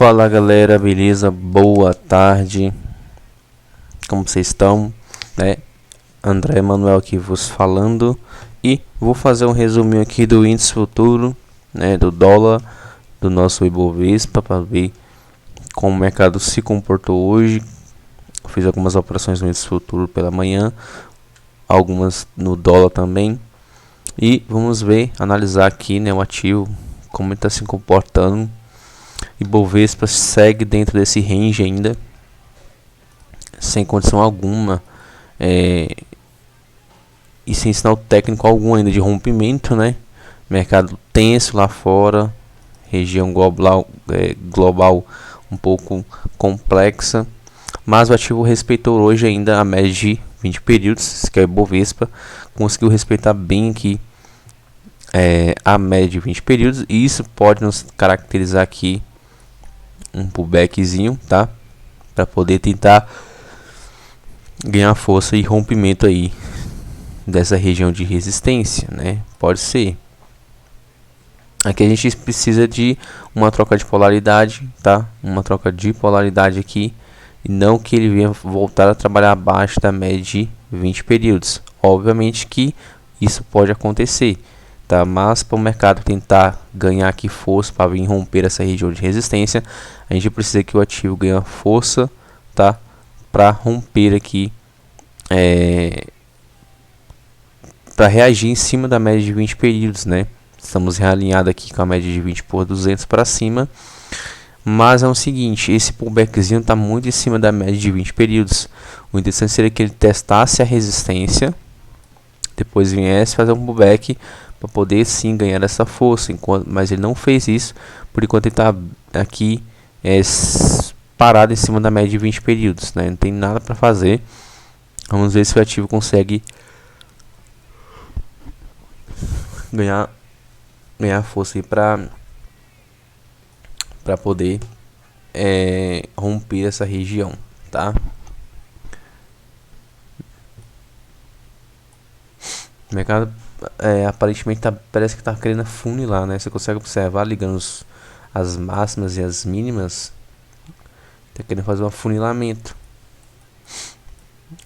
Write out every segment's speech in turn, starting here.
Fala galera, beleza? Boa tarde. Como vocês estão? André Manuel aqui vos falando e vou fazer um resuminho aqui do índice futuro, do dólar, do nosso Ibovespa, para ver como o mercado se comportou hoje. Fiz algumas operações no índice futuro pela manhã, algumas no dólar também. E vamos ver, analisar aqui, o ativo, como ele está se comportando. Ibovespa segue dentro desse range ainda, sem condição alguma, e sem sinal técnico algum ainda de rompimento, Mercado tenso lá fora, região global um pouco complexa, mas o ativo respeitou hoje ainda a média de 20 períodos, que é o Ibovespa, conseguiu respeitar bem aqui a média de 20 períodos, e isso pode nos caracterizar aqui um pullbackzinho, tá? Para poder tentar ganhar força e rompimento aí dessa região de resistência, Pode ser. Aqui a gente precisa de uma troca de polaridade, tá? Uma troca de polaridade aqui, e não que ele venha voltar a trabalhar abaixo da média de 20 períodos. Obviamente que isso pode acontecer, tá? Mas para o mercado tentar ganhar aqui força para vir romper essa região de resistência, a gente precisa que o ativo ganhe força, tá? Para romper aqui, para reagir em cima da média de 20 períodos, Estamos realinhados aqui com a média de 20 por 200 para cima, mas é o seguinte, esse pullbackzinho está muito em cima da média de 20 períodos. O interessante seria que ele testasse a resistência, depois viesse fazer um pullback para poder sim ganhar essa força, mas ele não fez isso. Por enquanto ele está aqui parado em cima da média de 20 períodos, não tem nada para fazer. Vamos ver se o ativo consegue ganhar força aí para poder romper essa região, tá? O mercado aparentemente parece que está querendo funilar, Você consegue observar ligando as máximas e as mínimas. Está querendo fazer um afunilamento.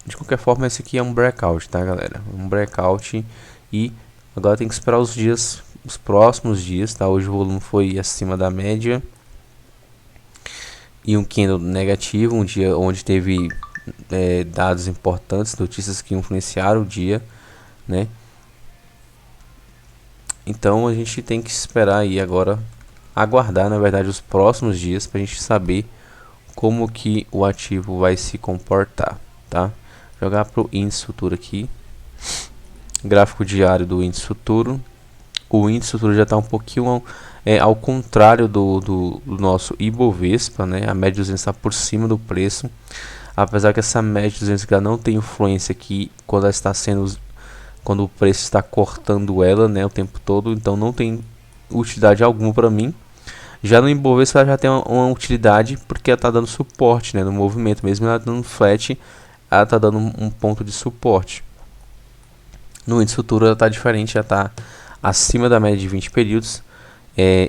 De qualquer forma, esse aqui é um breakout, tá, galera? Um breakout, e agora tem que esperar os próximos dias, tá? Hoje o volume foi acima da média e um candle negativo, um dia onde teve dados importantes, notícias que influenciaram o dia, Então a gente tem que esperar aí agora, aguardar na verdade os próximos dias para a gente saber como que o ativo vai se comportar, tá? Jogar para o índice futuro aqui, gráfico diário do índice futuro. O índice futuro já está um pouquinho ao contrário do nosso Ibovespa, A média de 200 está por cima do preço, apesar que essa média de 200 não tem influência aqui quando ela está quando o preço está cortando ela, o tempo todo, então não tem utilidade alguma para mim. Já no Ibovespa ela já tem uma utilidade, porque ela está dando suporte, no movimento, mesmo ela dando flat, ela está dando um ponto de suporte. No índice futuro ela está diferente, já está acima da média de 20 períodos.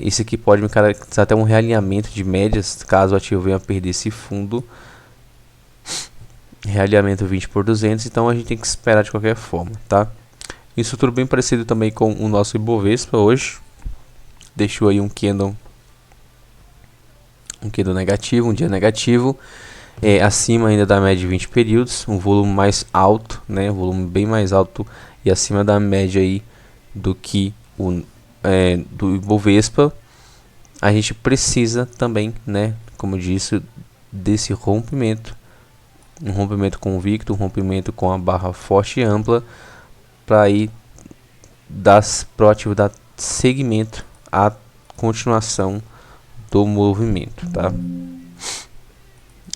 Isso aqui pode me caracterizar até um realinhamento de médias, caso o ativo venha a perder esse fundo. Realinhamento 20 por 200, então a gente tem que esperar de qualquer forma, tá? Isso tudo bem parecido também com o nosso Ibovespa hoje. Deixou aí um candle negativo, um dia negativo, acima ainda da média de 20 períodos, um volume mais alto, um volume bem mais alto e acima da média aí do que do Ibovespa. A gente precisa também, como eu disse, desse rompimento, um rompimento convicto, um rompimento com a barra forte e ampla, para aí proativo dar seguimento à continuação do movimento, tá?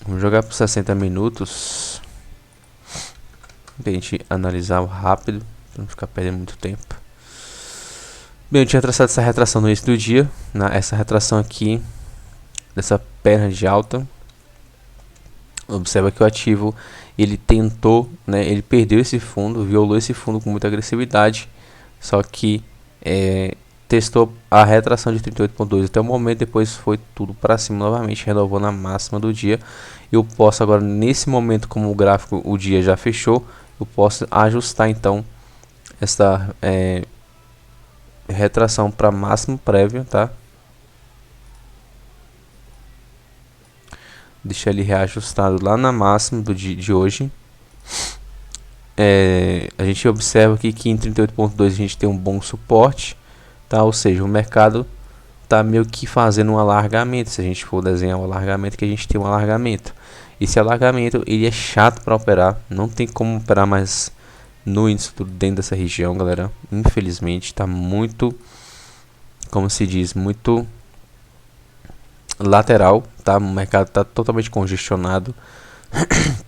Vamos jogar por 60 minutos pra gente analisar rápido, para não ficar perdendo muito tempo. Bem, eu tinha traçado essa retração no início do dia, essa retração aqui dessa perna de alta. Observa que o ativo ele tentou, ele perdeu esse fundo, violou esse fundo com muita agressividade, só que testou a retração de 38.2 até o momento, depois foi tudo para cima novamente, renovando a máxima do dia. Eu posso agora, nesse momento, como o gráfico, o dia já fechou, eu posso ajustar então essa retração para máximo prévio, tá? Deixa ele reajustado lá na máxima do dia de hoje. A gente observa aqui que em 38.2 a gente tem um bom suporte, tá? Ou seja, o mercado tá meio que fazendo um alargamento. Se a gente for desenhar um alargamento, que a gente tem um alargamento. Esse alargamento ele é chato para operar, não tem como operar mais no índice dentro dessa região, galera. Infelizmente está muito, como se diz, muito lateral, tá? O mercado está totalmente congestionado.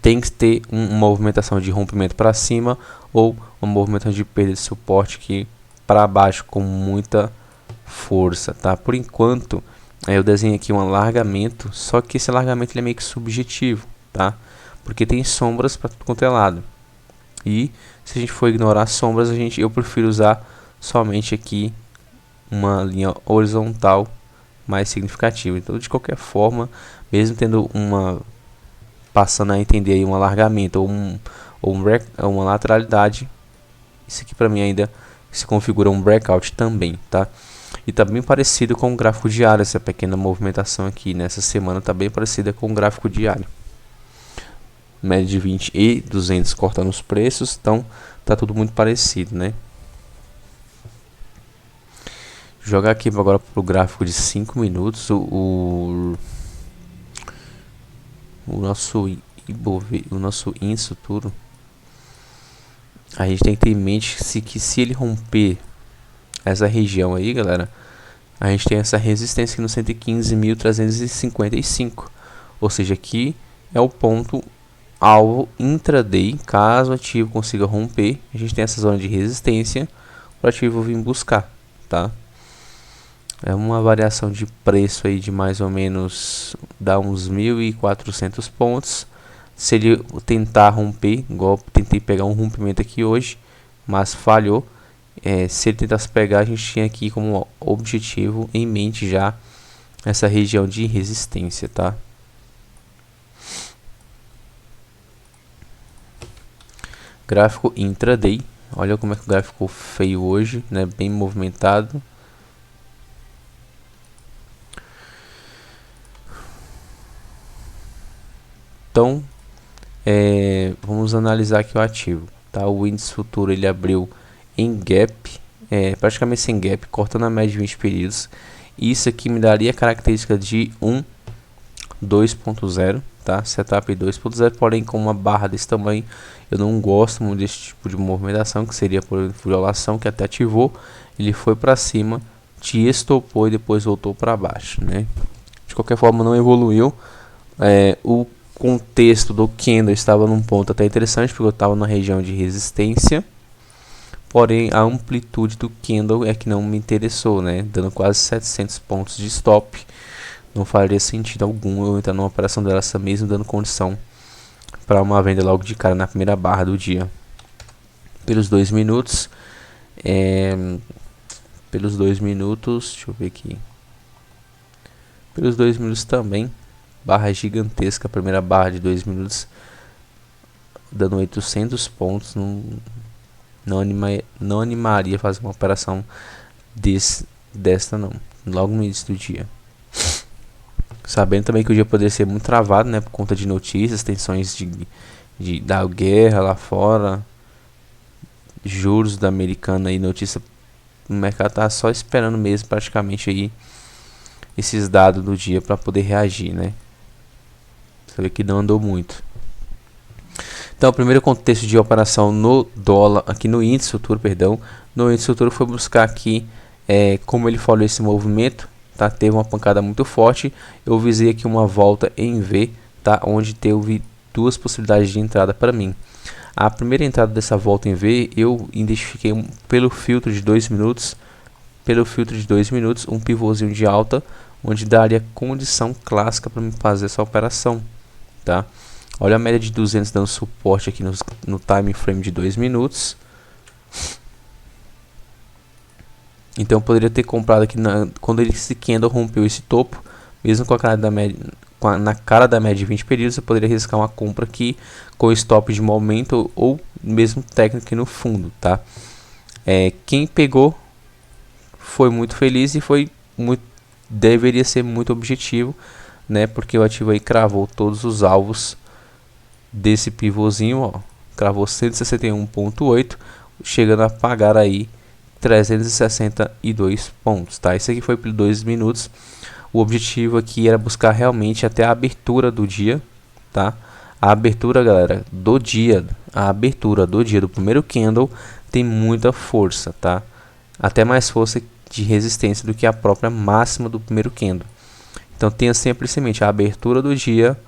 Tem que ter uma movimentação de rompimento para cima ou uma movimentação de perda de suporte aqui para baixo com muita força, tá? Por enquanto eu desenho aqui um alargamento, só que esse alargamento ele é meio que subjetivo, tá? Porque tem sombras para tudo quanto é lado. E se a gente for ignorar as sombras, eu prefiro usar somente aqui uma linha horizontal mais significativa. Então, de qualquer forma, mesmo tendo passando a entender aí um alargamento ou uma lateralidade, isso aqui para mim ainda se configura um breakout também, tá? E tá bem parecido com o gráfico diário, essa pequena movimentação aqui nessa semana tá bem parecida com o gráfico diário. Média de 20 e 200 cortando os preços, então tá tudo muito parecido, né? Jogar aqui agora para o gráfico de 5 minutos, o nosso índice futuro, a gente tem que ter em mente que se ele romper essa região aí, galera, a gente tem essa resistência aqui no 115.355, ou seja, aqui é o ponto alvo intraday. Caso o ativo consiga romper, a gente tem essa zona de resistência para o ativo vir buscar, tá? É uma variação de preço aí de mais ou menos, dá uns 1.400 pontos. Se ele tentar romper, igual eu tentei pegar um rompimento aqui hoje, mas falhou. Se ele tentasse pegar, a gente tinha aqui como objetivo em mente já essa região de resistência, tá? Gráfico intraday, olha como é que o gráfico ficou feio hoje, né? Bem movimentado. Então, vamos analisar aqui o ativo, tá? O índice futuro ele abriu em gap, praticamente sem gap, cortando a média de 20 períodos. Isso aqui me daria a característica de 2.0, tá? Setup 2.0, porém com uma barra desse tamanho, eu não gosto muito desse tipo de movimentação, que seria por violação, que até ativou, ele foi para cima, te estopou e depois voltou para baixo, né? De qualquer forma, não evoluiu. O contexto do candle estava num ponto até interessante, porque eu estava na região de resistência, porém a amplitude do candle é que não me interessou, né? Dando quase 700 pontos de stop, não faria sentido algum eu entrar numa operação dessa mesmo, dando condição para uma venda logo de cara na primeira barra do dia. Pelos 2 minutos, deixa eu ver aqui, pelos 2 minutos também, barra gigantesca, a primeira barra de 2 minutos dando 800 pontos, não animaria fazer uma operação desta não, logo no início do dia. Sabendo também que o dia poderia ser muito travado, né, por conta de notícias, tensões da guerra lá fora, juros da americana e notícia, o mercado tá só esperando mesmo praticamente aí esses dados do dia para poder reagir, né? Você vê que não andou muito. Então, o primeiro contexto de operação no dólar, aqui no índice futuro, perdão, no índice futuro foi buscar aqui como ele falou esse movimento, tá? Teve uma pancada muito forte. Eu visei aqui uma volta em V, tá? Onde teve duas possibilidades de entrada para mim. A primeira entrada dessa volta em V, eu identifiquei pelo filtro de 2 minutos, um pivôzinho de alta, onde daria condição clássica para me fazer essa operação, tá? Olha a média de 200 dando suporte aqui no time frame de 2 minutos. Então eu poderia ter comprado aqui quando esse candle rompeu esse topo, mesmo com a cara da média, na cara da média de 20 períodos, eu poderia arriscar uma compra aqui com stop de momento ou mesmo técnico aqui no fundo, tá? Quem pegou foi muito feliz e deveria ser muito objetivo, né? Porque o ativo aí cravou todos os alvos desse pivôzinho, ó, cravou 161,8, chegando a pagar aí 362 pontos, tá? Isso aqui foi por 2 minutos. O objetivo aqui era buscar realmente até a abertura do dia, tá? A abertura, galera, do dia, do primeiro candle tem muita força, tá? Até mais força de resistência do que a própria máxima do primeiro candle. Então tenha sempre em mente a abertura do dia,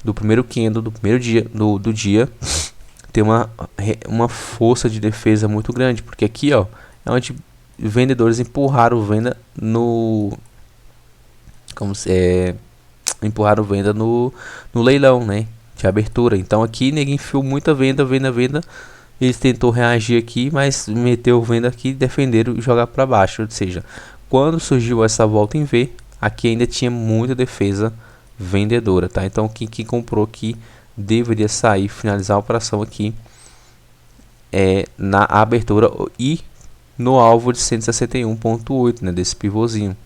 do primeiro candle, do primeiro dia, do dia, tem uma força de defesa muito grande, porque aqui, ó, é onde vendedores empurraram venda no no leilão, né, de abertura. Então aqui ninguém enfiou muita venda. Eles tentou reagir aqui, mas meteu venda aqui, defenderam e jogar para baixo. Ou seja, quando surgiu essa volta em V, aqui ainda tinha muita defesa vendedora, tá? Então quem comprou aqui deveria sair, finalizar a operação aqui na abertura e no alvo de 161,8, né, desse pivôzinho,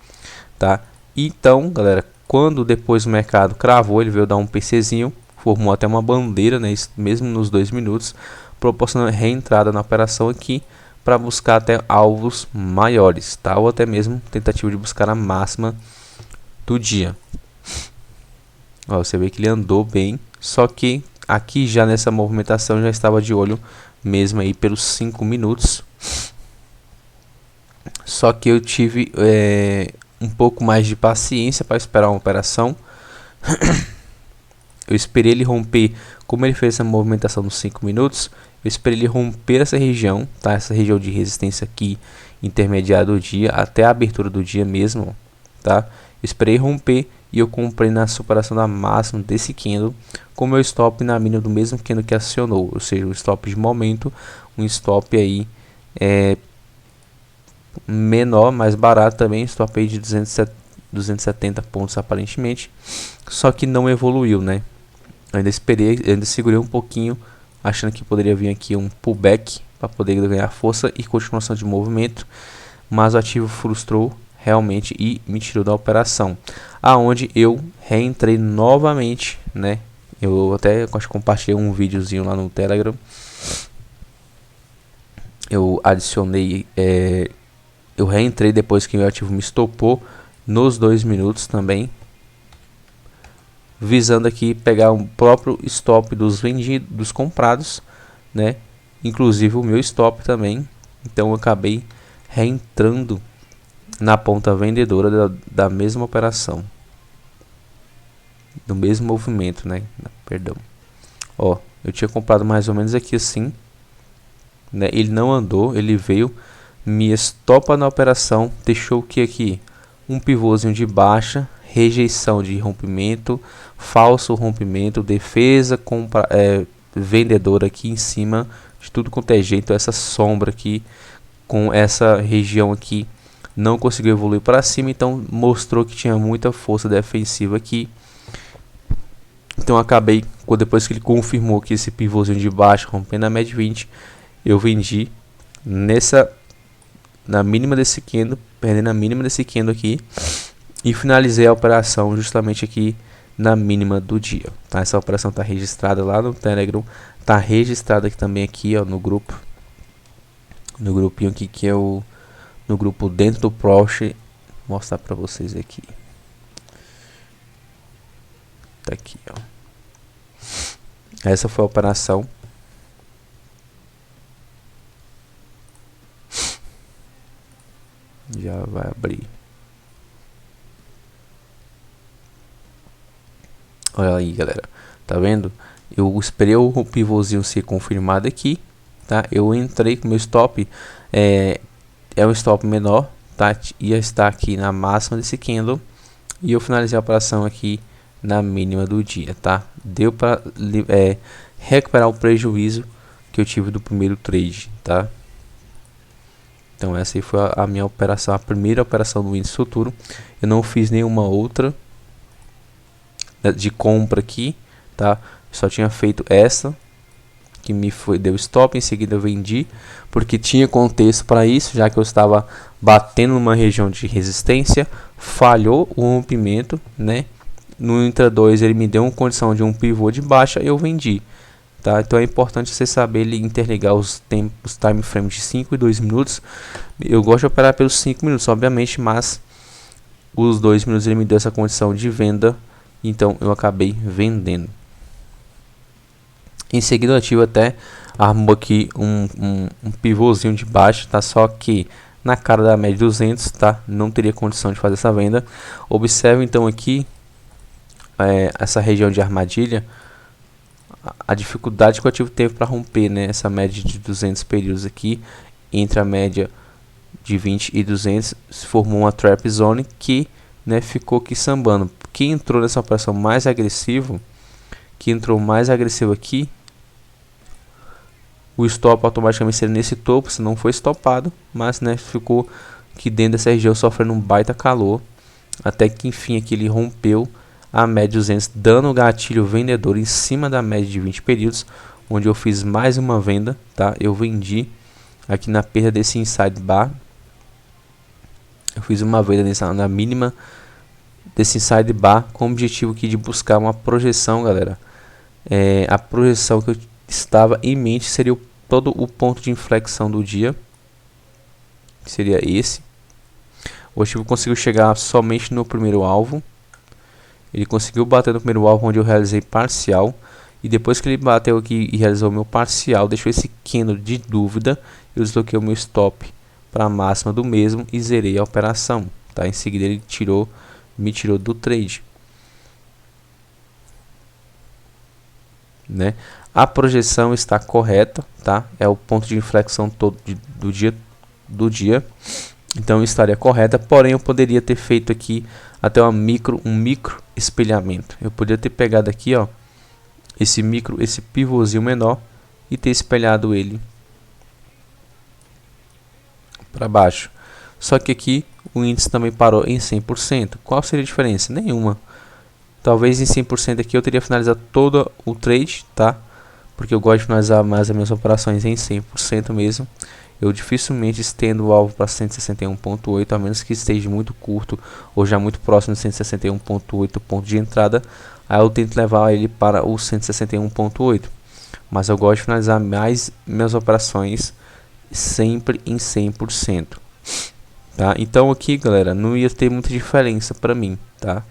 tá? Então, galera, quando depois o mercado cravou, ele veio dar um PCzinho, formou até uma bandeira, né, mesmo nos 2 minutos, proporcionando reentrada na operação aqui para buscar até alvos maiores, tá? Ou até mesmo tentativa de buscar a máxima do dia. Ó, você vê que ele andou bem, só que aqui já nessa movimentação já estava de olho mesmo aí pelos 5 minutos. Só que eu tive um pouco mais de paciência para esperar uma operação. Eu esperei ele romper, como ele fez essa movimentação nos 5 minutos, eu esperei ele romper essa região, tá? Essa região de resistência aqui, intermediária do dia, até a abertura do dia mesmo, tá? Eu esperei romper e eu comprei na superação da máxima desse candle, com meu stop na mínima do mesmo candle que acionou, ou seja, um stop de momento, um stop aí menor, mais barato também, stop aí de 270 pontos aparentemente, só que não evoluiu, né? Eu ainda segurei um pouquinho, achando que poderia vir aqui um pullback para poder ganhar força e continuação de movimento, mas o ativo frustrou realmente e me tirou da operação, aonde eu reentrei novamente, né? Eu até acho que compartilhei um videozinho lá no Telegram. Eu adicionei, eu reentrei depois que o meu ativo me estopou nos 2 minutos também, visando aqui pegar o próprio stop dos vendidos, dos comprados, né? Inclusive o meu stop também. Então eu acabei reentrando na ponta vendedora da mesma operação, do mesmo movimento, né? Perdão. Ó, eu tinha comprado mais ou menos aqui assim, né? Ele não andou, ele veio, me estopa na operação, deixou o que aqui? Um pivôzinho de baixa, rejeição de rompimento, falso rompimento, defesa vendedora aqui em cima, de tudo quanto é jeito. Essa sombra aqui com essa região aqui não conseguiu evoluir para cima, então mostrou que tinha muita força defensiva aqui. Então acabei, depois que ele confirmou que esse pivôzinho de baixo rompendo a média 20, eu vendi na mínima desse candle, perdendo a mínima desse candle aqui, e finalizei a operação justamente aqui na mínima do dia, tá? Essa operação está registrada lá no Telegram, está registrada aqui também aqui, ó, no grupo, no grupinho aqui que é no grupo dentro do Porsche. Vou mostrar para vocês aqui. Tá aqui, ó. Essa foi a operação. Já vai abrir. Olha aí, galera. Tá vendo? Eu esperei o pivôzinho ser confirmado aqui, tá? Eu entrei com meu stop. É um stop menor, tá? Ia estar aqui na máxima desse candle. E eu finalizei a operação aqui na mínima do dia, tá? Deu para recuperar o prejuízo que eu tive do primeiro trade, tá? Então essa aí foi a minha operação, a primeira operação do índice futuro. Eu não fiz nenhuma outra de compra aqui, tá? Só tinha feito essa que deu stop, em seguida eu vendi, porque tinha contexto para isso, já que eu estava batendo numa região de resistência, falhou o rompimento, né? No intra 2 ele me deu uma condição de um pivô de baixa, eu vendi, tá? Então é importante você saber interligar os time frames de 5 e 2 minutos. Eu gosto de operar pelos 5 minutos, obviamente, mas os 2 minutos ele me deu essa condição de venda, então eu acabei vendendo. Em seguida eu ativo até armou aqui um pivôzinho de baixo, tá? Só que na cara da média 200, tá? Não teria condição de fazer essa venda. Observe então aqui essa região de armadilha, a dificuldade que o ativo teve para romper, né? Essa média de 200 períodos aqui, entre a média de 20 e 200, se formou uma trap zone que, né, ficou aqui sambando. Quem entrou nessa operação mais agressivo, aqui, o stop automaticamente seria nesse topo, se não foi stopado, mas, né, ficou aqui dentro dessa região sofrendo um baita calor, até que enfim aqui ele rompeu a média 200, dando o gatilho vendedor em cima da média de 20 períodos, onde eu fiz mais uma venda, tá? Eu vendi aqui na perda desse inside bar, eu fiz uma venda na mínima desse inside bar, com o objetivo aqui de buscar uma projeção, galera. A projeção que eu estava em mente seria todo o ponto de inflexão do dia, que seria esse. O ativo conseguiu chegar somente no primeiro alvo. Ele conseguiu bater no primeiro alvo, onde eu realizei parcial. E depois que ele bateu aqui e realizou o meu parcial, deixou esse candle de dúvida. Eu desloquei o meu stop para a máxima do mesmo e zerei a operação, tá? Em seguida ele me tirou do trade, né? A projeção está correta, tá? É o ponto de inflexão todo do dia. Então estaria correta, porém eu poderia ter feito aqui até um micro espelhamento. Eu poderia ter pegado aqui, ó, esse pivôzinho menor e ter espelhado ele para baixo. Só que aqui o índice também parou em 100%. Qual seria a diferença? Nenhuma. Talvez em 100% aqui eu teria finalizado todo o trade, tá? Porque eu gosto de finalizar mais as minhas operações em 100% mesmo. Eu dificilmente estendo o alvo para 161.8, a menos que esteja muito curto ou já muito próximo de 161.8 ponto de entrada. Aí eu tento levar ele para o 161.8. Mas eu gosto de finalizar mais minhas operações sempre em 100%. Tá? Então aqui, galera, não ia ter muita diferença para mim, tá?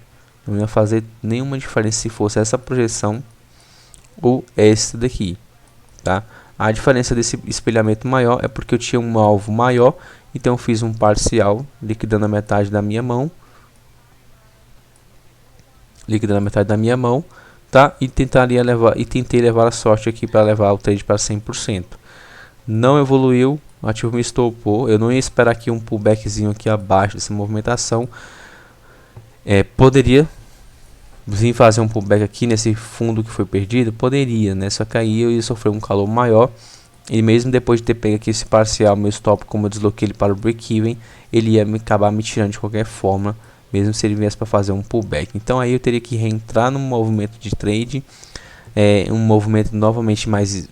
Não ia fazer nenhuma diferença se fosse essa projeção ou esta daqui, tá? A diferença desse espelhamento maior é porque eu tinha um alvo maior, então eu fiz um parcial, liquidando a metade da minha mão, tá? E tentei levar a sorte aqui para levar o trade para 100%. Não evoluiu, o ativo me estopou. Eu não ia esperar aqui um pullbackzinho aqui abaixo dessa movimentação. Poderia vir fazer um pullback aqui nesse fundo que foi perdido? Poderia, né? Só que aí eu ia sofrer um calor maior. E mesmo depois de ter pego aqui esse parcial, meu stop, como eu desloquei ele para o break-even, ele ia acabar me tirando de qualquer forma, mesmo se ele viesse para fazer um pullback. Então aí eu teria que reentrar no movimento de trade, um movimento novamente mais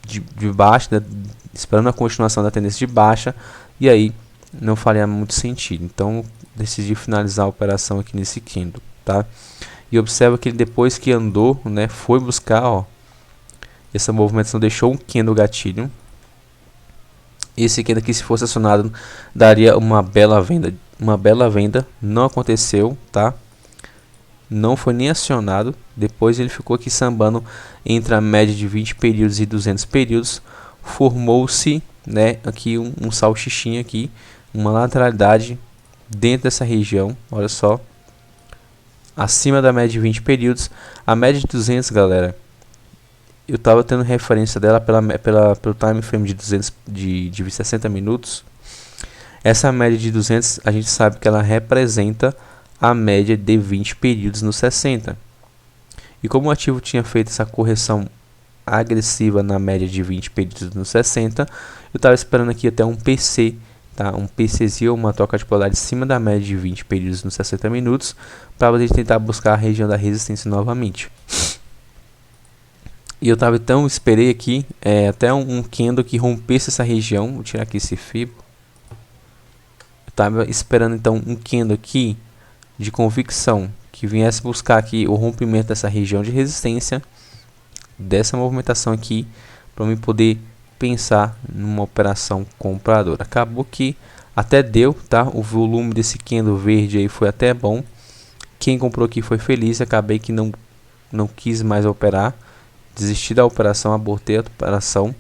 de baixa, né? Esperando a continuação da tendência de baixa, e aí não faria muito sentido. Então decidi finalizar a operação aqui nesse candle, tá? E observa que ele, depois que andou, né, foi buscar, ó, essa movimentação deixou um candle gatilho. Esse candle aqui, se fosse acionado, daria uma bela venda, não aconteceu, tá? Não foi nem acionado. Depois ele ficou aqui sambando entre a média de 20 períodos e 200 períodos. Formou-se, né, aqui um salchichinho aqui, uma lateralidade dentro dessa região, olha só, acima da média de 20 períodos. A média de 200, galera, eu estava tendo referência dela pelo time frame de 200 de 60 minutos. Essa média de 200, a gente sabe que ela representa a média de 20 períodos no 60. E como o ativo tinha feito essa correção agressiva na média de 20 pedidos no 60. Eu estava esperando aqui até um PC, tá? Um PCzinho, uma troca de polaridade em cima da média de 20 pedidos nos 60 minutos, para poder tentar buscar a região da resistência novamente. E eu tava, então esperei aqui até um candle que rompesse essa região. Vou tirar aqui esse Fibo. Eu tava esperando então um candle aqui de convicção que viesse buscar aqui o rompimento dessa região de resistência, dessa movimentação aqui, para me poder pensar numa operação compradora. Acabou que até deu, tá? O volume desse candle verde aí foi até bom. Quem comprou aqui foi feliz. Acabei que não quis mais operar, desisti da operação, abortei a operação,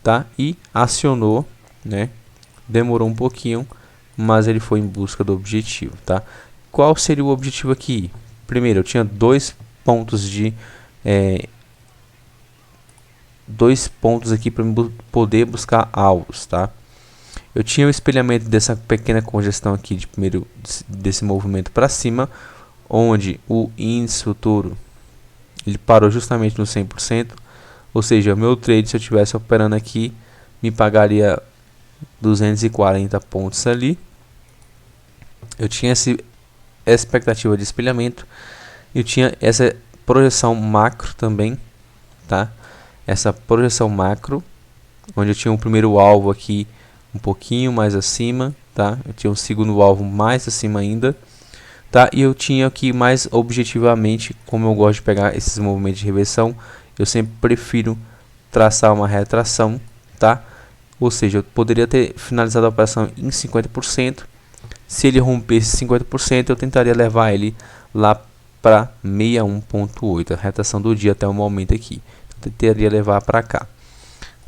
tá? E acionou, né? Demorou um pouquinho, mas ele foi em busca do objetivo, tá? Qual seria o objetivo aqui? Primeiro, eu tinha dois pontos aqui para poder buscar alvos, tá? Eu tinha o espelhamento dessa pequena congestão aqui de primeiro desse movimento para cima, onde o índice futuro ele parou justamente no 100%, ou seja, o meu trade, se eu estivesse operando aqui, me pagaria 240 pontos ali. Eu tinha essa expectativa de espelhamento, eu tinha essa projeção macro também, tá? Essa projeção macro, onde eu tinha um primeiro alvo aqui um pouquinho mais acima, tá? Eu tinha um segundo alvo mais acima ainda, tá? E eu tinha aqui mais objetivamente, como eu gosto de pegar esses movimentos de reversão, eu sempre prefiro traçar uma retração, tá? Ou seja, eu poderia ter finalizado a operação em 50%. Se ele rompesse 50%, eu tentaria levar ele lá para 61.8, a retração do dia até o momento aqui. Eu tentaria levar para cá,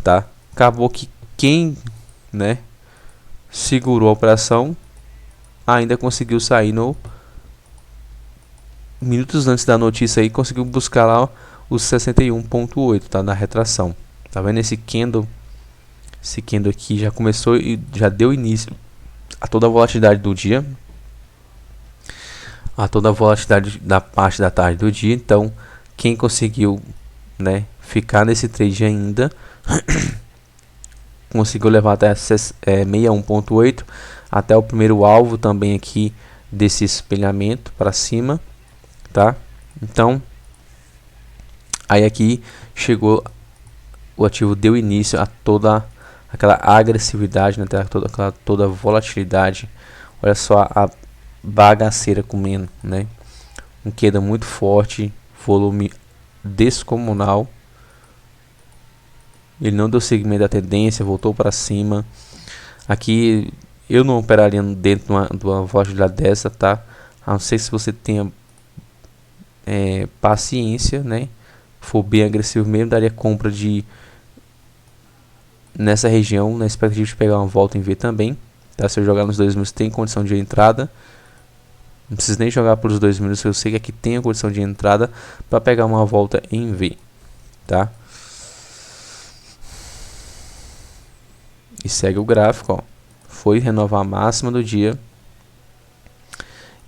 tá? Acabou que quem, né, segurou a operação ainda conseguiu sair no minutos antes da notícia aí, conseguiu buscar lá os 61.8, tá, na retração. Tá vendo esse candle? Esse candle aqui já começou e já deu início a toda a volatilidade do dia, a toda a volatilidade da parte da tarde do dia. Então, quem conseguiu, né, ficar nesse trade ainda conseguiu levar até 61.8, até o primeiro alvo também aqui desse espelhamento para cima, tá? Então, aí aqui chegou, o ativo deu início a toda aquela agressividade, né? toda a volatilidade. Olha só a bagaceira comendo, né? Um queda muito forte, volume descomunal. Ele não deu seguimento da tendência, voltou para cima. Aqui eu não operaria dentro de uma volatilidade dessa, tá? A não ser se você tenha paciência, né? For bem agressivo mesmo, daria compra nessa região, na expectativa de pegar uma volta em V também, tá? Se eu jogar nos 2 minutos tem condição de entrada, não preciso nem jogar por os 2 minutos, eu sei que aqui tem a condição de entrada para pegar uma volta em V, tá? E segue o gráfico, ó. Foi renovar a máxima do dia.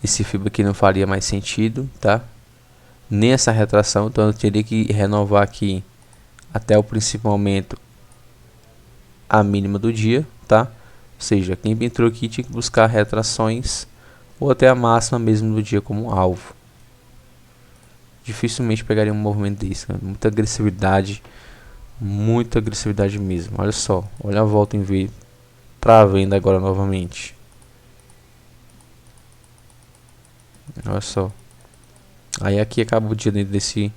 Esse fibra aqui não faria mais sentido, tá? Nem essa retração, então eu teria que renovar aqui até o princípio momento a mínima do dia, tá? Ou seja, quem entrou aqui tinha que buscar retrações ou até a máxima mesmo do dia como alvo. Dificilmente pegaria um movimento desse, né? Muita agressividade mesmo. Olha só, olha a volta em V para venda agora novamente. Olha só. Aí aqui acaba o dia dentro desse,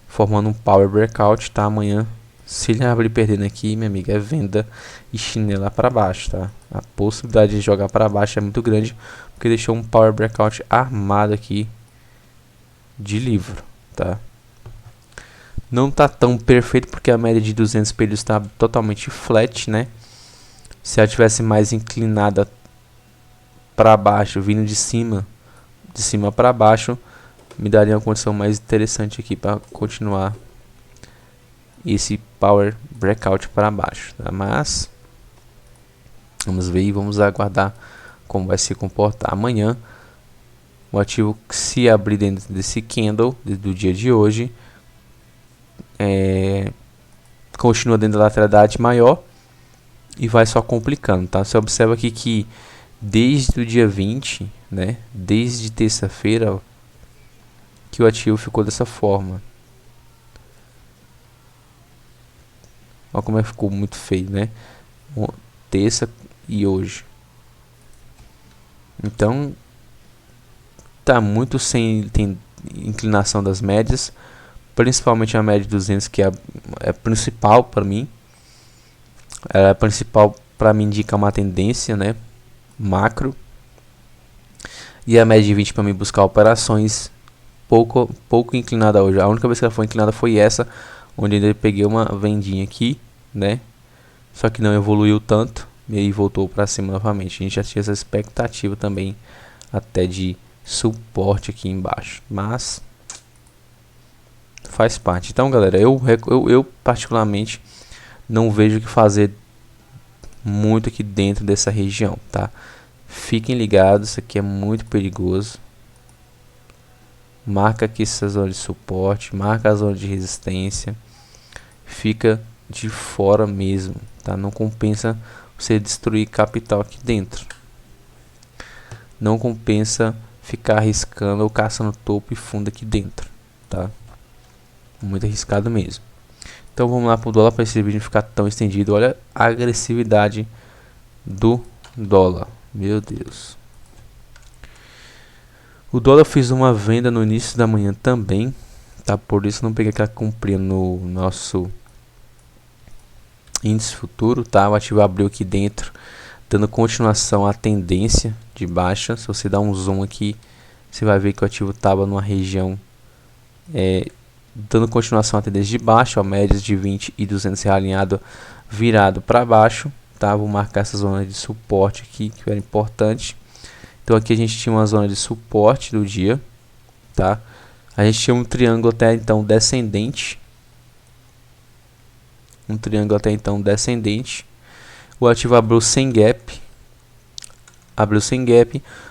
formando um power breakout, tá? Amanhã, se ele abrir perdendo aqui, minha amiga, é venda e chinela para baixo, tá? A possibilidade de jogar para baixo é muito grande, porque deixou um power breakout armado aqui de livro, tá? Não tá tão perfeito porque a média de 200 períodos está totalmente flat, né? Se ela tivesse mais inclinada para baixo, vindo de cima para baixo, me daria uma condição mais interessante aqui para continuar esse power breakout para baixo, tá? Mas vamos ver e vamos aguardar como vai se comportar amanhã. O ativo, se abrir dentro desse candle do dia de hoje, continua dentro da lateralidade maior e vai só complicando, tá? Você observa aqui que desde o dia 20, né, desde terça-feira, que o ativo ficou dessa forma. Olha como é que ficou muito feio, né? Terça e hoje. Então, tá muito sem tem inclinação das médias, principalmente a média de 200, que é principal para mim. Ela é principal para me indicar uma tendência, né, macro. E a média de 20 para mim buscar operações pouco inclinada hoje. A única vez que ela foi inclinada foi essa, onde eu peguei uma vendinha aqui, né? Só que não evoluiu tanto e aí voltou para cima novamente. A gente já tinha essa expectativa também até de suporte aqui embaixo, mas faz parte. Então, galera, eu particularmente não vejo o que fazer muito aqui dentro dessa região, tá? Fiquem ligados, isso aqui é muito perigoso. Marca aqui essa zona de suporte, marca a zona de resistência. Fica de fora mesmo, tá? Não compensa você destruir capital aqui dentro. Não compensa ficar arriscando ou caçando topo e fundo aqui dentro, tá? Muito arriscado mesmo. Então vamos lá para o dólar, para esse vídeo ficar tão estendido. Olha a agressividade do dólar, meu Deus. O dólar fez uma venda no início da manhã também, tá? Por isso não peguei aquela comprinha no nosso índice futuro, tá? O ativo abriu aqui dentro, dando continuação à tendência de baixa. Se você dar um zoom aqui, você vai ver que o ativo estava numa região dando continuação à tendência de baixa, ó, médias de 20 e 200 realinhado virado para baixo, tá? Vou marcar essa zona de suporte aqui, que era importante. Então aqui a gente tinha uma zona de suporte do dia, tá? A gente tinha um triângulo até então descendente. O ativo abriu sem gap.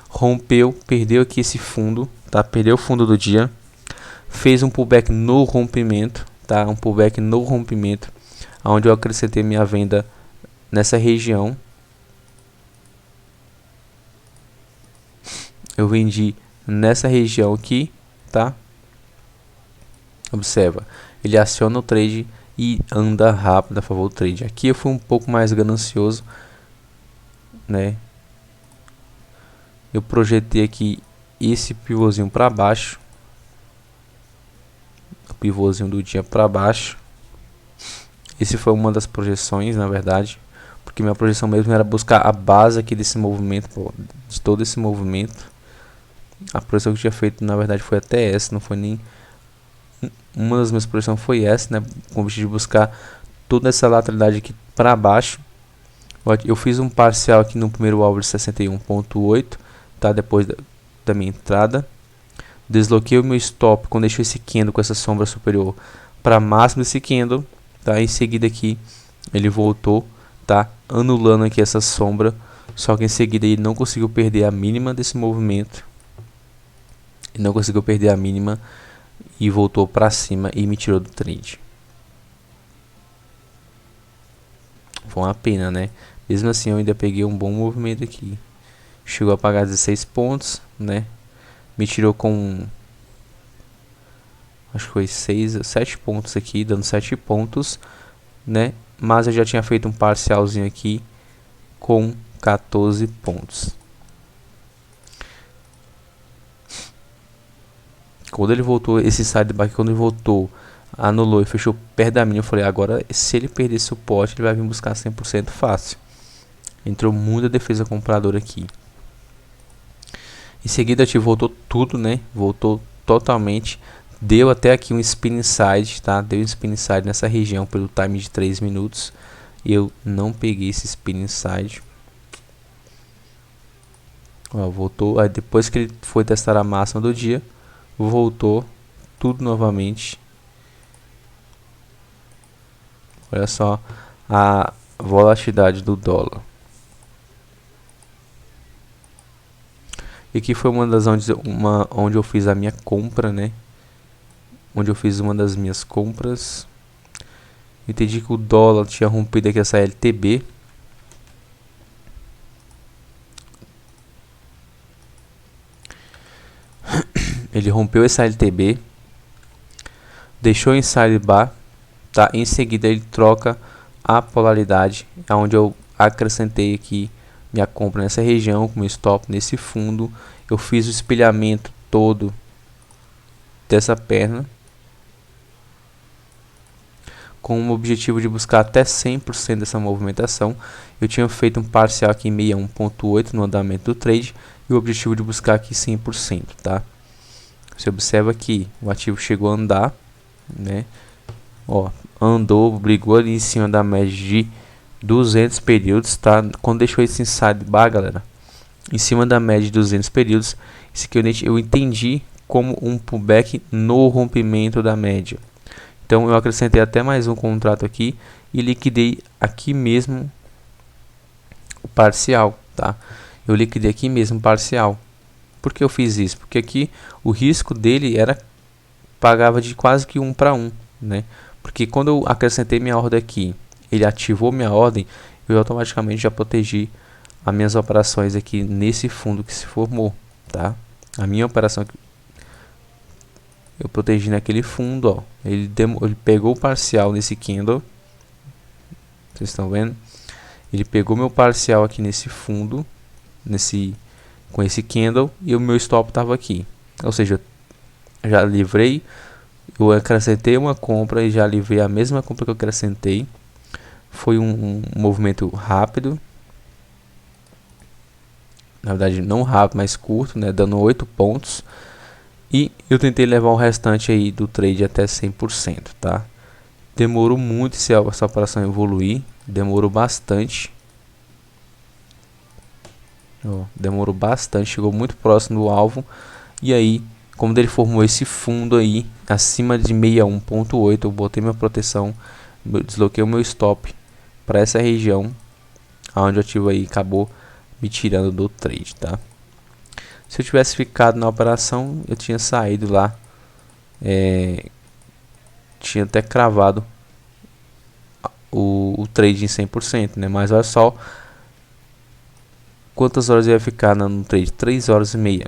Rompeu, perdeu aqui esse fundo, tá? Perdeu o fundo do dia. Fez um pullback no rompimento, tá? Um pullback no rompimento, onde eu acrescentei minha venda nessa região. Eu vendi nessa região aqui, tá? Observa, ele aciona o trade e anda rápido a favor do trade. Aqui eu fui um pouco mais ganancioso, né? Eu projetei aqui esse pivôzinho para baixo, o pivôzinho do dia para baixo. Esse foi uma das projeções, na verdade, porque minha projeção mesmo era buscar a base aqui desse movimento, de todo esse movimento. A projeção que eu tinha feito, na verdade, foi até essa, não foi nem uma das minhas projeções, foi essa, né? Com o objetivo de buscar toda essa lateralidade aqui para baixo. Eu fiz um parcial aqui no primeiro alvo de 61.8, tá? Depois da minha entrada. Desloquei o meu stop quando deixei esse candle com essa sombra superior para máximo desse candle, tá? Em seguida aqui ele voltou, tá? Anulando aqui essa sombra, só que em seguida ele não conseguiu perder a mínima desse movimento. Ele não conseguiu perder a mínima e voltou para cima e me tirou do trade. Foi uma pena, né? Mesmo assim eu ainda peguei um bom movimento aqui. Chegou a pagar 16 pontos, né? Me tirou com, acho que foi 7 pontos aqui, dando 7 pontos, né? Mas eu já tinha feito um parcialzinho aqui com 14 pontos. Quando ele voltou, esse sideback, quando ele voltou, anulou e fechou perto da minha, eu falei, agora se ele perder suporte, ele vai vir buscar 100% fácil. Entrou muita defesa compradora aqui. Em seguida, a gente voltou tudo, né? Voltou totalmente. Deu até aqui um spin inside, tá? Deu um spin inside nessa região pelo time de 3 minutos. Eu não peguei esse spin inside. Ó, voltou. Aí depois que ele foi testar a máxima do dia, voltou tudo novamente. Olha só a volatilidade do dólar. E aqui foi uma das onde eu fiz a minha compra, né? Onde eu fiz uma das minhas compras. Eu entendi que o dólar tinha rompido aqui essa LTB. Ele rompeu essa LTB, deixou em side bar, tá? Em seguida ele troca a polaridade, onde eu acrescentei aqui minha compra nessa região, com meu stop nesse fundo. Eu fiz o espelhamento todo dessa perna, com o objetivo de buscar até 100% dessa movimentação. Eu tinha feito um parcial aqui em 61.8 no andamento do trade, e o objetivo de buscar aqui 100%, tá? Você observa que o ativo chegou a andar, né? Ó, andou, brigou ali em cima da média de 200 períodos, tá? Quando deixou esse inside bar, galera, em cima da média de 200 períodos, isso aqui eu entendi como um pullback no rompimento da média. Então eu acrescentei até mais um contrato aqui e liquidei aqui mesmo o parcial, tá? Eu liquidei aqui mesmo o parcial. Por que eu fiz isso? Porque aqui o risco dele pagava de quase que 1 para 1, né? Porque quando eu acrescentei minha ordem aqui, ele ativou minha ordem, eu automaticamente já protegi as minhas operações aqui nesse fundo que se formou, tá? A minha operação aqui, eu protegi naquele fundo, ó. Ele pegou o parcial nesse candle. Vocês estão vendo? Ele pegou meu parcial aqui nesse fundo, com esse candle, e o meu stop estava aqui. Ou seja, já livrei, eu acrescentei uma compra e já livrei a mesma compra que eu acrescentei. Foi um movimento rápido. Na verdade, não rápido, mas curto, né? Dando 8 pontos. E eu tentei levar o restante aí do trade até 100%, tá? Demorou muito essa operação evoluir. Demorou bastante. Ó, demorou bastante, chegou muito próximo do alvo. E aí, como ele formou esse fundo aí, acima de 61.8, eu botei minha proteção, desloquei o meu stop para essa região, onde o ativo aí acabou me tirando do trade, tá? Se eu tivesse ficado na operação, eu tinha saído lá, tinha até cravado o trade em 100%, né? Mas olha só quantas horas eu ia ficar no trade, 3 horas e meia.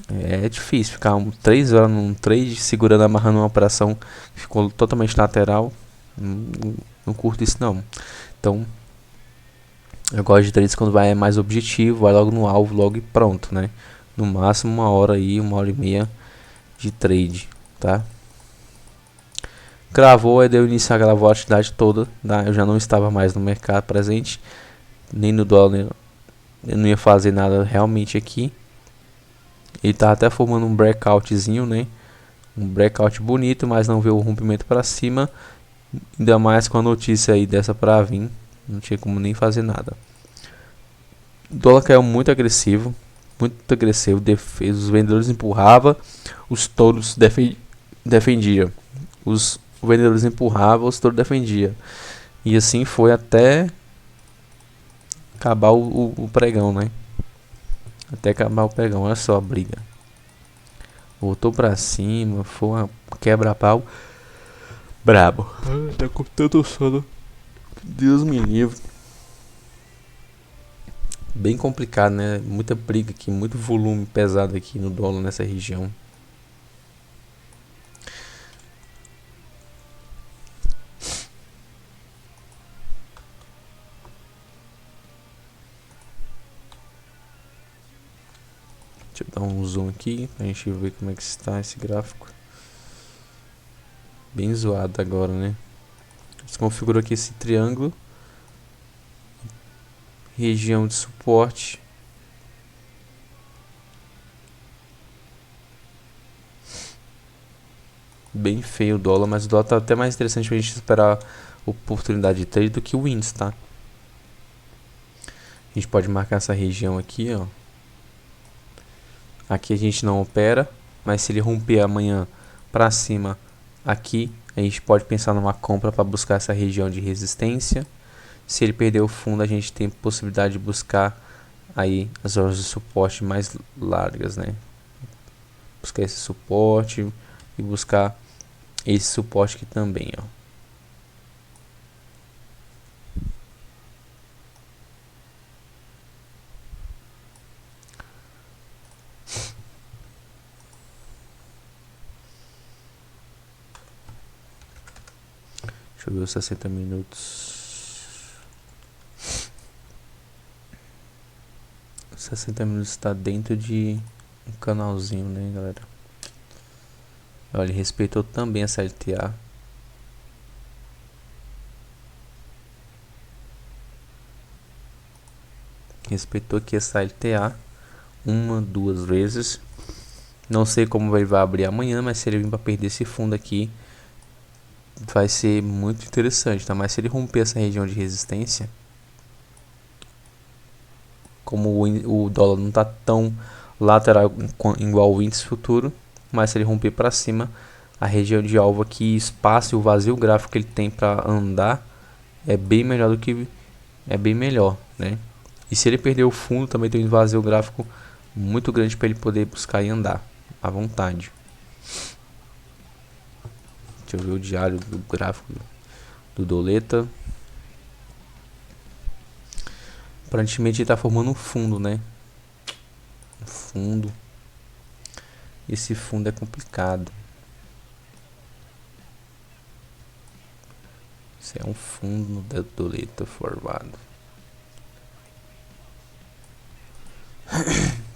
É difícil ficar 3 horas num trade, segurando, amarrando uma operação que ficou totalmente lateral. Não curto isso não. Então, eu gosto de trades quando vai mais objetivo, vai logo no alvo, logo e pronto, né? No máximo 1 hora aí, 1 hora e meia de trade, tá? Cravou, aí deu início à volatilidade toda, tá? Eu já não estava mais no mercado presente, nem no dólar, eu não ia fazer nada realmente aqui. Ele tá até formando um breakoutzinho, né? Um breakout bonito, mas não veio o rompimento para cima. Ainda mais com a notícia aí dessa para vir, não tinha como nem fazer nada. O dólar caiu muito agressivo, os vendedores empurravam, os touros defendiam. Os vendedores empurravam, os touros defendiam. E assim foi até acabar o pregão, né? Até acabar o pregão, olha só a briga. Voltou pra cima, foi uma quebra-pau brabo. Tá com tanto sono. Deus me livre. Bem complicado, né? Muita briga aqui, muito volume pesado aqui no dólar nessa região. Deixa eu dar um zoom aqui pra gente ver como é que está esse gráfico. Bem zoado agora, né? Desconfigurou aqui esse triângulo. Região de suporte. Bem feio o dólar, mas o dólar tá até mais interessante pra gente esperar oportunidade de trade do que o índice, tá? A gente pode marcar essa região aqui, ó. Aqui a gente não opera, mas se ele romper amanhã para cima aqui, a gente pode pensar numa compra para buscar essa região de resistência. Se ele perder o fundo, a gente tem possibilidade de buscar aí as horas de suporte mais largas, né? Buscar esse suporte e buscar esse suporte aqui também, ó. Deixa eu ver os 60 minutos. 60 minutos está dentro de um canalzinho, né, galera? Olha, ele respeitou também essa LTA. Respeitou aqui essa LTA uma, duas vezes. Não sei como ele vai abrir amanhã, mas se ele vir para perder esse fundo aqui, vai ser muito interessante, tá? Mas se ele romper essa região de resistência, como o dólar não está tão lateral igual o índice futuro, mas se ele romper para cima, a região de alvo aqui, espaço e o vazio gráfico que ele tem para andar é bem melhor do que né? E se ele perder o fundo, também tem um vazio gráfico muito grande para ele poder buscar e andar à vontade. Deixa eu ver o diário do gráfico do Doleta. Aparentemente ele está formando um fundo, né? Um fundo. Esse fundo é complicado. Isso é um fundo da Doleta formado.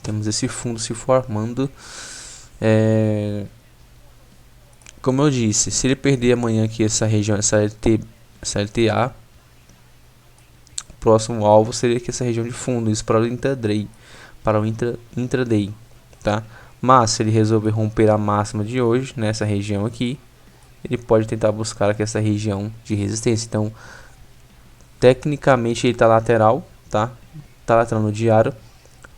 Temos esse fundo se formando. Como eu disse, se ele perder amanhã aqui essa região, essa LTA, o próximo alvo seria aqui essa região de fundo. Isso para o intraday, intraday, tá? Mas se ele resolver romper a máxima de hoje nessa região aqui, ele pode tentar buscar aqui essa região de resistência. Então, tecnicamente ele está lateral, tá? Tá lateral no diário,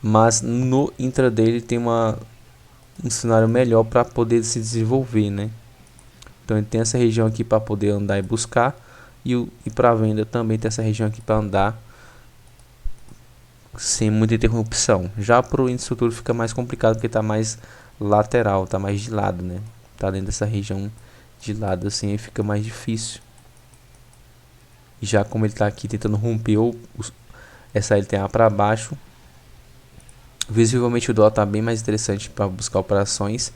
mas no intraday ele tem um cenário melhor para poder se desenvolver, né? Então ele tem essa região aqui para poder andar e buscar, e para venda também tem essa região aqui para andar sem muita interrupção. Já para o índice futuro fica mais complicado porque está mais lateral, está mais de lado, né? Tá dentro dessa região de lado assim, aí fica mais difícil. E já como ele está aqui tentando romper essa LTA para baixo, visivelmente o dólar está bem mais interessante para buscar operações,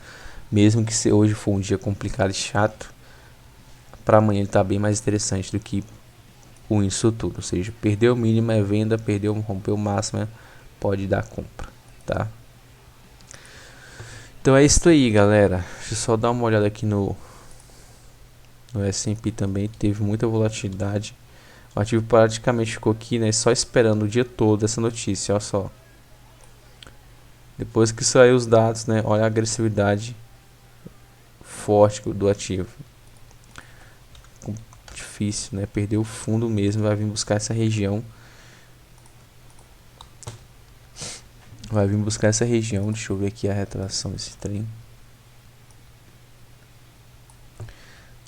mesmo que se hoje for um dia complicado e chato. Para amanhã ele está bem mais interessante do que o índice futuro, ou seja, perdeu o mínimo é venda, rompeu o máximo pode dar compra, tá? Então é isso aí, galera. Deixa eu só dar uma olhada aqui no S&P também, teve muita volatilidade. O ativo praticamente ficou aqui, né, só esperando o dia todo essa notícia, olha só. Depois que saiu os dados, né, olha a agressividade forte do ativo. Difícil, né, perdeu o fundo mesmo, vai vir buscar essa região. Deixa eu ver aqui a retração desse trem.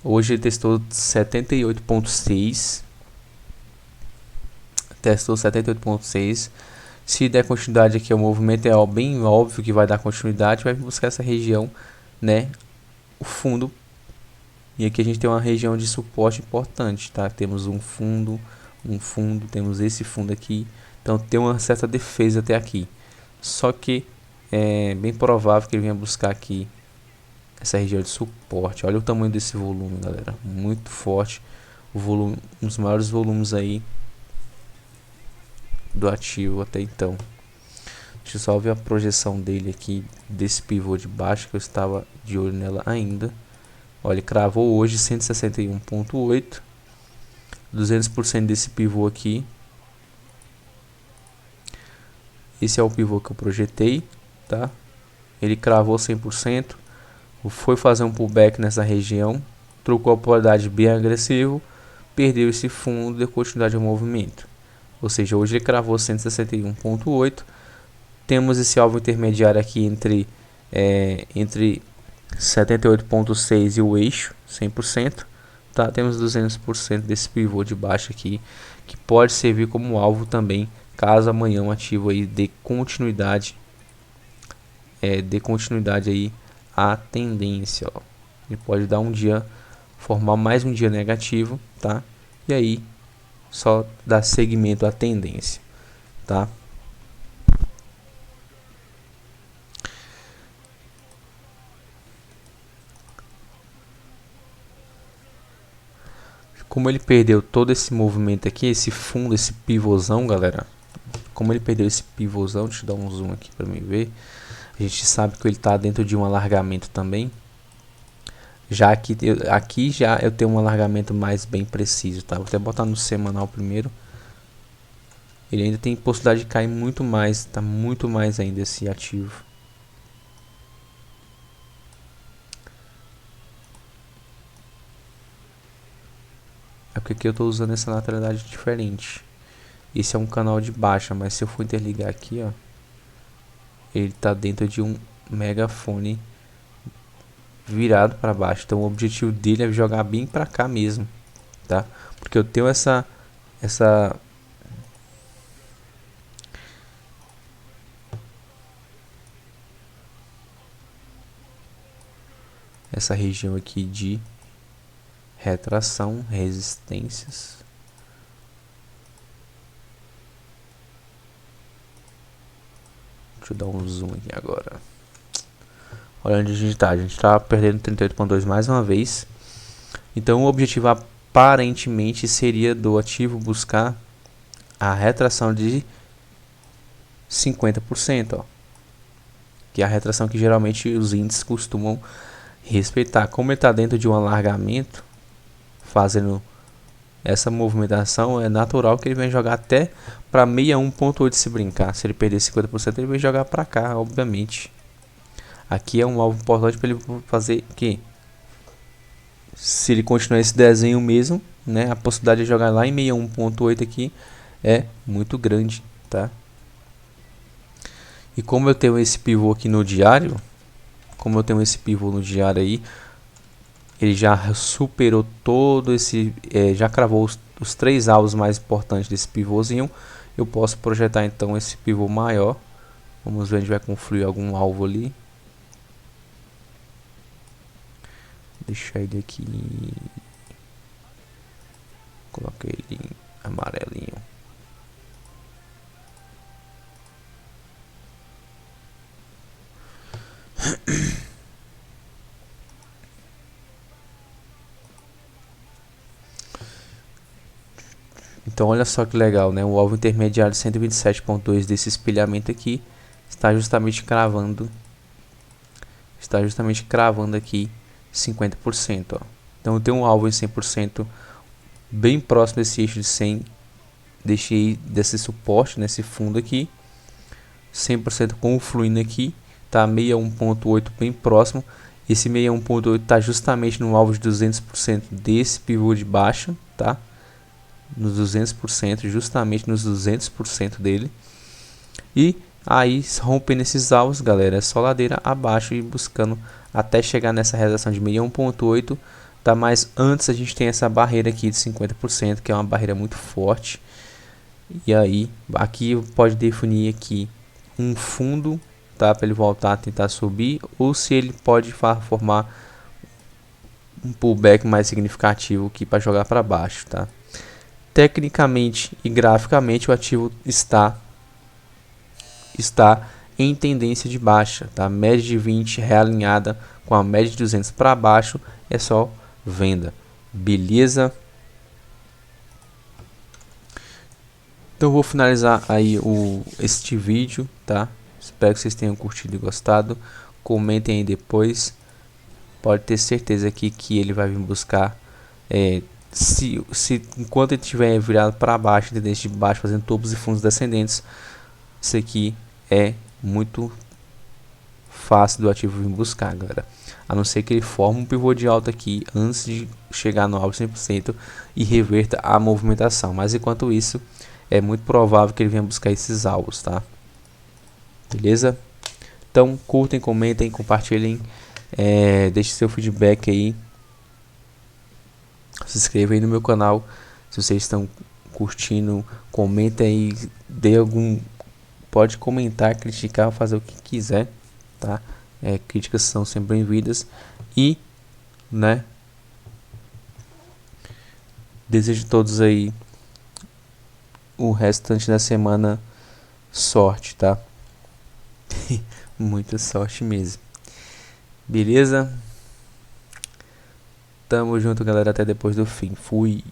Hoje ele testou 78.6. Se der continuidade aqui, o movimento é bem óbvio que vai dar continuidade, vai buscar essa região, né? O fundo. E aqui a gente tem uma região de suporte importante, tá? Temos um fundo, temos esse fundo aqui. Então tem uma certa defesa até aqui. Só que é bem provável que ele venha buscar aqui essa região de suporte. Olha o tamanho desse volume, galera, muito forte. O volume, um dos maiores volumes aí do ativo até então. Deixa eu só ver a projeção dele aqui, desse pivô de baixo, que eu estava de olho nela ainda. Olha, ele cravou hoje 161.8, 200% desse pivô aqui. Esse é o pivô que eu projetei, tá? Ele cravou 100%, foi fazer um pullback nessa região, trocou a polaridade bem agressivo, perdeu esse fundo, deu continuidade ao movimento. Ou seja, hoje ele cravou 161.8. Temos esse alvo intermediário aqui entre 78.6 e o eixo 100%, tá? Temos 200% desse pivô de baixo aqui, que pode servir como alvo também, caso amanhã um ativo aí dê continuidade aí à tendência, ó. Ele pode dar formar mais um dia negativo, tá? E aí só dar seguimento à tendência, tá? Como ele perdeu todo esse movimento aqui, esse fundo, esse pivôzão, galera. Como ele perdeu esse pivôzão, deixa eu dar um zoom aqui para mim ver. A gente sabe que ele está dentro de um alargamento também. Já que aqui já eu tenho um alargamento mais bem preciso, tá? Vou até botar no semanal primeiro. Ele ainda tem possibilidade de cair muito mais, tá muito mais ainda esse ativo. É porque aqui eu estou usando essa lateralidade diferente. Esse é um canal de baixa, mas se eu for interligar aqui, ó, ele está dentro de um megafone virado para baixo. Então o objetivo dele é jogar bem para cá mesmo, tá? Porque eu tenho essa região aqui de retração, resistências. Deixa eu dar um zoom aqui agora. Olha onde a gente está perdendo 38,2 mais uma vez. Então o objetivo aparentemente seria do ativo buscar a retração de 50%, ó, que é a retração que geralmente os índices costumam respeitar. Como ele está dentro de um alargamento, fazendo essa movimentação, é natural que ele venha jogar até para 61,8 se brincar. Se ele perder 50%, ele vai jogar para cá, obviamente. Aqui é um alvo importante para ele fazer que, se ele continuar esse desenho mesmo, né, a possibilidade de jogar lá em 61,8 aqui é muito grande, tá? E como eu tenho esse pivô aqui no diário, aí, ele já superou todo esse, já cravou os 3 alvos mais importantes desse pivôzinho. Eu posso projetar então esse pivô maior. Vamos ver, a gente vai confluir algum alvo ali. Deixar ele aqui, coloquei ele em amarelinho. Então olha só que legal, né? O alvo intermediário 127,2 desse espelhamento aqui está justamente cravando aqui 50%, ó. Então eu tenho um alvo em 100% bem próximo desse eixo de 100, desse suporte nesse fundo aqui, 100% confluindo aqui, tá 61,8 bem próximo. Esse 61,8 está justamente no alvo de 200% desse pivô de baixa, tá? Nos 200%, justamente nos 200% dele. E aí, rompendo esses alvos, galera, é só ladeira abaixo e buscando até chegar nessa realização de 61,8, tá? Mas antes a gente tem essa barreira aqui de 50%, que é uma barreira muito forte. E aí, aqui pode definir aqui um fundo, tá? Para ele voltar a tentar subir, ou se ele pode formar um pullback mais significativo aqui para jogar para baixo, tá? Tecnicamente e graficamente o ativo está em tendência de baixa, tá? Média de 20 realinhada com a média de 200 para baixo é só venda, beleza? Então vou finalizar aí este vídeo, tá? Espero que vocês tenham curtido e gostado. Comentem aí depois. Pode ter certeza aqui que ele vai vir buscar, se enquanto ele estiver virado para baixo, tendência de baixo, fazendo topos e fundos descendentes, isso aqui é muito fácil do ativo vir buscar, galera. A não ser que ele forme um pivô de alta aqui antes de chegar no alvo 100% e reverta a movimentação. Mas enquanto isso, é muito provável que ele venha buscar esses alvos, tá? Beleza? Então curtem, comentem, compartilhem, deixe seu feedback aí. Se inscreva aí no meu canal se vocês estão curtindo, comenta aí, pode comentar, criticar, fazer o que quiser, tá? Críticas são sempre bem-vindas e, né, desejo a todos aí o restante da semana sorte, tá? Muita sorte mesmo. Beleza? Tamo junto, galera, até depois do fim. Fui.